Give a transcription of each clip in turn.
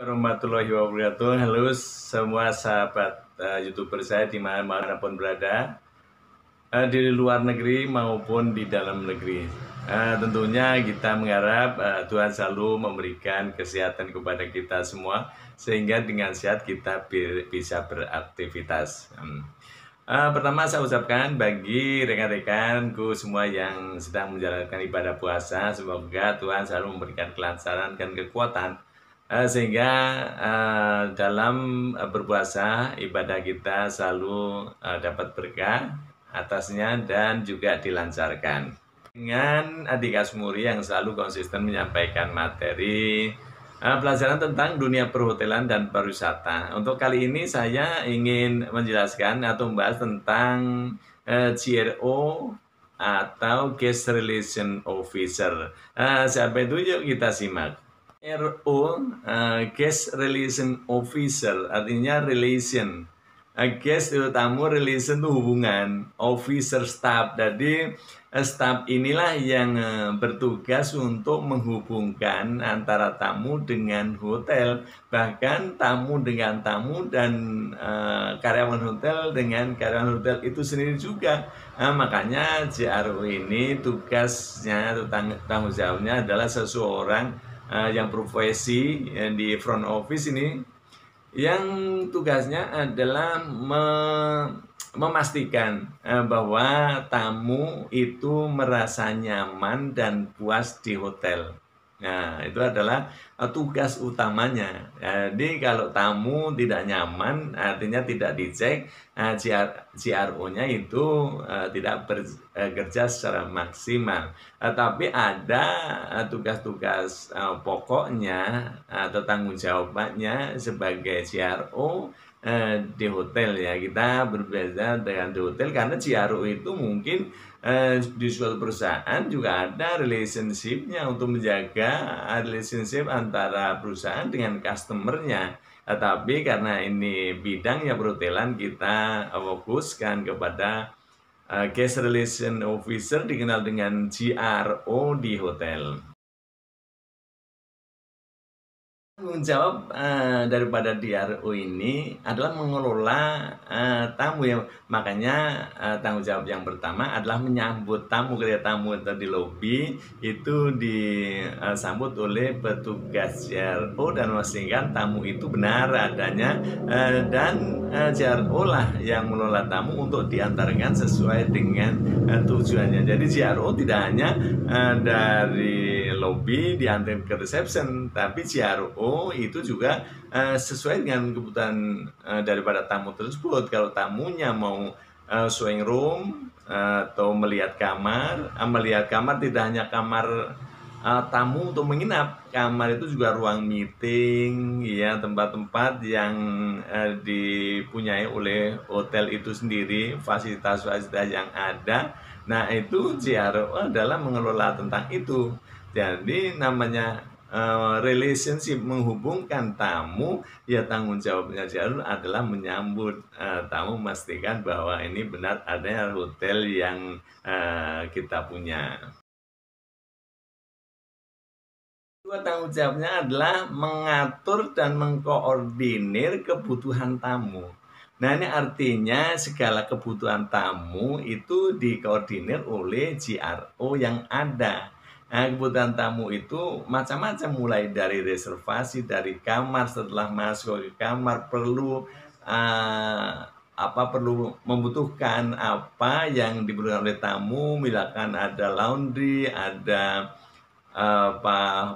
Warahmatullahi wabarakatuh. Halo semua sahabat YouTuber saya dimanapun berada, di luar negeri maupun di dalam negeri. Tentunya kita mengharap Tuhan selalu memberikan kesehatan kepada kita semua, sehingga dengan sehat kita bisa beraktivitas. Pertama saya ucapkan bagi rekan-rekanku semua yang sedang menjalankan ibadah puasa, semoga Tuhan selalu memberikan kelancaran dan kekuatan sehingga dalam berpuasa ibadah kita selalu dapat berkah atasnya dan juga dilancarkan. Dengan Adik Asmuri yang selalu konsisten menyampaikan materi pelajaran tentang dunia perhotelan dan pariwisata. Untuk kali ini saya ingin menjelaskan atau membahas tentang GRO atau Guest Relation Officer. Siapa itu? Yuk kita simak. RO, Guest Relation Officer, artinya relation. Guest itu tamu, relation itu hubungan, officer staff. Jadi staff inilah yang bertugas untuk menghubungkan antara tamu dengan hotel, bahkan tamu dengan tamu dan karyawan hotel dengan karyawan hotel itu sendiri juga. Makanya JRO ini tugasnya atau tanggung jawabnya adalah seseorang yang profesi di front office ini, yang tugasnya adalah memastikan bahwa tamu itu merasa nyaman dan puas di hotel. Nah, itu adalah tugas utamanya. Jadi kalau tamu tidak nyaman, artinya tidak dicek, GRO-nya itu tidak bekerja secara maksimal. Tapi ada tugas-tugas pokoknya atau tanggung jawabnya sebagai GRO di hotel ya. Kita berbeda dengan di hotel karena GRO itu mungkin di suatu perusahaan juga ada relationship-nya untuk menjaga relationship antara perusahaan dengan customer-nya. Tapi karena ini bidangnya perhotelan, kita fokuskan kepada Guest Relation Officer, dikenal dengan GRO di hotel. Tanggung jawab daripada DRO ini adalah mengelola tamu ya. Makanya tanggung jawab yang pertama adalah menyambut tamu. Ketika tamu itu di lobi, itu disambut oleh petugas JRO dan memastikan tamu itu benar adanya, dan JRO lah yang mengelola tamu untuk diantarkan sesuai dengan tujuannya. Jadi JRO tidak hanya dari lobi diantar ke reception, tapi JRO itu juga sesuai dengan kebutuhan daripada tamu tersebut. Kalau tamunya mau showing room atau melihat kamar tidak hanya kamar tamu untuk menginap, kamar itu juga ruang meeting ya, tempat-tempat yang dipunyai oleh hotel itu sendiri, fasilitas-fasilitas yang ada. Nah, itu JRO adalah mengelola tentang itu. Jadi namanya relationship, menghubungkan tamu, ya tanggung jawabnya JRO adalah menyambut tamu, memastikan bahwa ini benar adanya hotel yang kita punya. Kedua tanggung jawabnya adalah mengatur dan mengkoordinir kebutuhan tamu. Nah, ini artinya segala kebutuhan tamu itu dikoordinir oleh GRO yang ada. Nah, kebutuhan tamu itu macam-macam, mulai dari reservasi, dari kamar, setelah masuk ke kamar perlu membutuhkan apa yang dibutuhkan oleh tamu, misalkan ada laundry, ada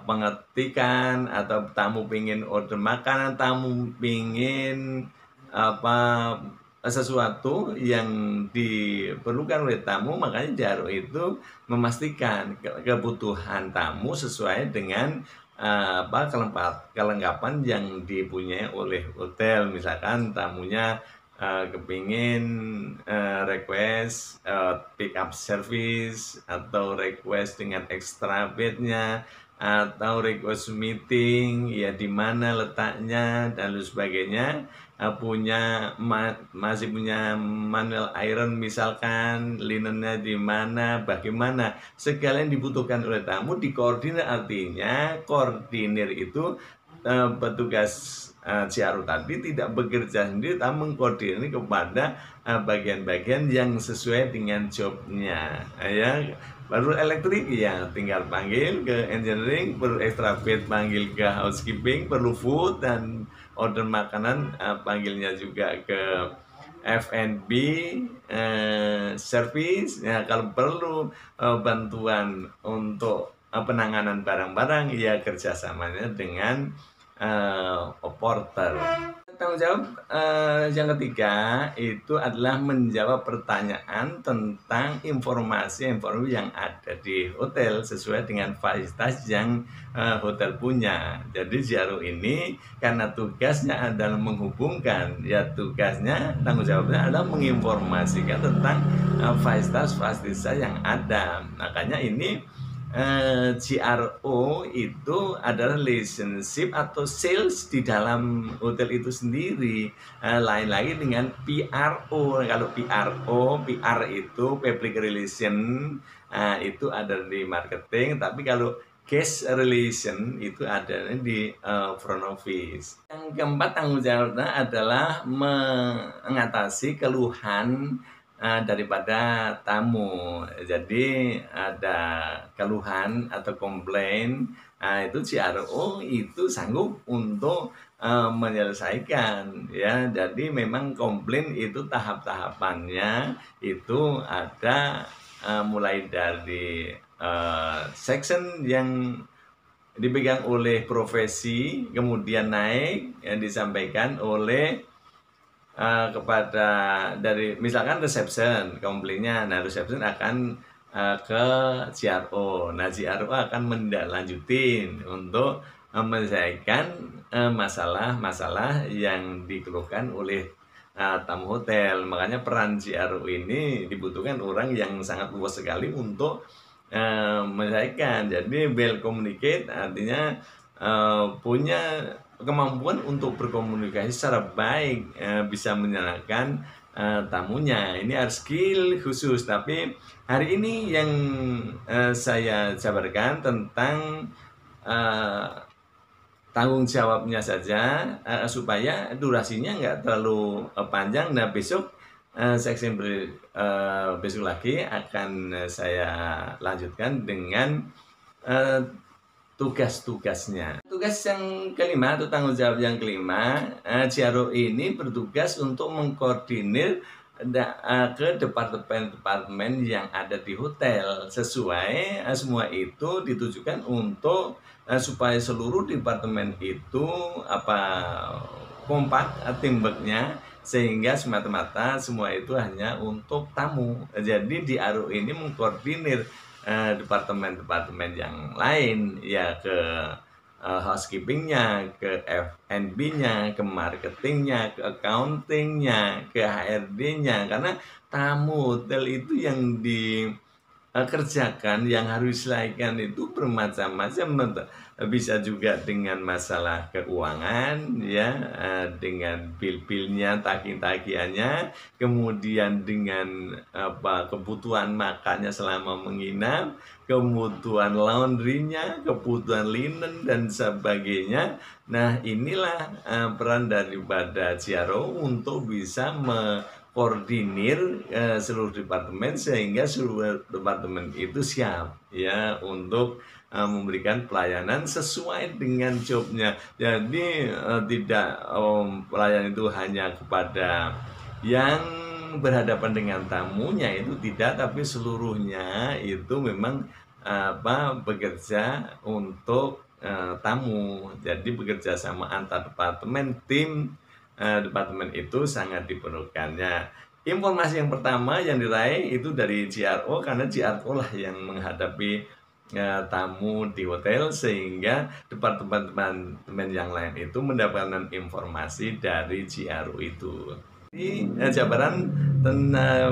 pengetikan, atau tamu pingin order makanan, tamu pingin sesuatu yang diperlukan oleh tamu. Makanya JRO itu memastikan kebutuhan tamu sesuai dengan kelengkapan yang dipunyai oleh hotel. Misalkan tamunya kepingin request pick up service, atau request dengan extra bednya, atau request meeting ya di mana letaknya dan lain sebagainya, masih punya manual iron misalkan, linennya di mana, bagaimana, segala yang dibutuhkan oleh tamu dikoordinir. Artinya koordinir itu petugas CRO tadi tidak bekerja sendiri, tapi mengkoordinir kepada bagian-bagian yang sesuai dengan jobnya. Ya, baru elektrik ya tinggal panggil ke engineering, perlu extra bed panggil ke housekeeping, perlu food dan order makanan panggilnya juga ke F&B, service. Ya, kalau perlu bantuan untuk penanganan barang-barang, ya kerjasamanya dengan porter. Tanggung jawab yang ketiga itu adalah menjawab pertanyaan tentang informasi yang ada di hotel sesuai dengan fasilitas yang hotel punya. Jadi JRO ini karena tugasnya adalah menghubungkan, ya tugasnya, tanggung jawabnya adalah menginformasikan tentang fasilitas yang ada. Makanya ini CRO itu adalah relationship atau sales di dalam hotel itu sendiri. Lain lagi dengan PRO. Kalau PR itu public relation, itu ada di marketing. Tapi kalau guest relation itu ada di front office. Yang keempat tanggung jawabnya adalah mengatasi keluhan daripada tamu. Jadi ada keluhan atau komplain, itu CRO itu sanggup untuk menyelesaikan, ya. Jadi memang komplain itu tahap-tahapannya itu ada mulai dari section yang dipegang oleh profesi, kemudian naik yang disampaikan oleh kepada dari misalkan reception komplainnya. Nah, reception akan ke CRO. Nah, CRO akan menindaklanjutin untuk menyelesaikan masalah-masalah yang dikeluhkan oleh tamu hotel. Makanya peran CRO ini dibutuhkan orang yang sangat luas sekali untuk menyelesaikan. Jadi well communicate artinya punya kemampuan untuk berkomunikasi secara baik, bisa menyenangkan tamunya. Ini harus skill khusus. Tapi hari ini yang saya jabarkan tentang tanggung jawabnya saja, supaya durasinya nggak terlalu panjang. Nah, besok section besok lagi akan saya lanjutkan dengan tugas-tugasnya. Tugas yang kelima atau tanggung jawab yang kelima, CRO ini bertugas untuk mengkoordinir ke departemen-departemen yang ada di hotel. Sesuai semua itu ditujukan untuk supaya seluruh departemen itu kompak teamworknya, sehingga semata-mata semua itu hanya untuk tamu. Jadi di RO ini mengkoordinir departemen-departemen yang lain, ya ke housekeepingnya, ke F&B-nya, ke marketingnya, ke accountingnya, ke HRD-nya. Karena tamu hotel itu yang dikerjakan, yang harus diselesaikan itu bermacam-macam. Bisa juga dengan masalah keuangan, ya, dengan bil-bilnya, tagih-tagihannya, kemudian dengan kebutuhan makannya selama menginap, kebutuhan laundrynya, kebutuhan linen dan sebagainya. Nah, inilah peran daripada CRO untuk bisa koordinir seluruh departemen, sehingga seluruh departemen itu siap, ya, untuk memberikan pelayanan sesuai dengan jobnya. Jadi tidak pelayanan itu hanya kepada yang berhadapan dengan tamunya, itu tidak, tapi seluruhnya itu memang bekerja untuk tamu. Jadi bekerja sama antar departemen, tim departemen itu sangat diperlukannya. Informasi yang pertama yang diraih itu dari CRO, karena CRO lah yang menghadapi tamu di hotel, sehingga departemen yang lain itu mendapatkan informasi dari CRO itu. Ini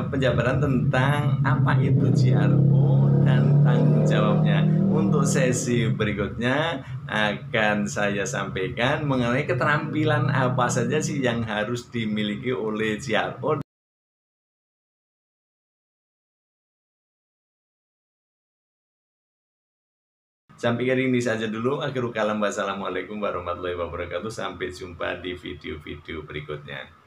penjabaran tentang apa itu CRO dan tanggung jawabnya. Untuk sesi berikutnya akan saya sampaikan mengenai keterampilan apa saja sih yang harus dimiliki oleh CRO. Sampai kali ini saja dulu. Akhirul kalam. Wassalamualaikum warahmatullahi wabarakatuh. Sampai jumpa di video-video berikutnya.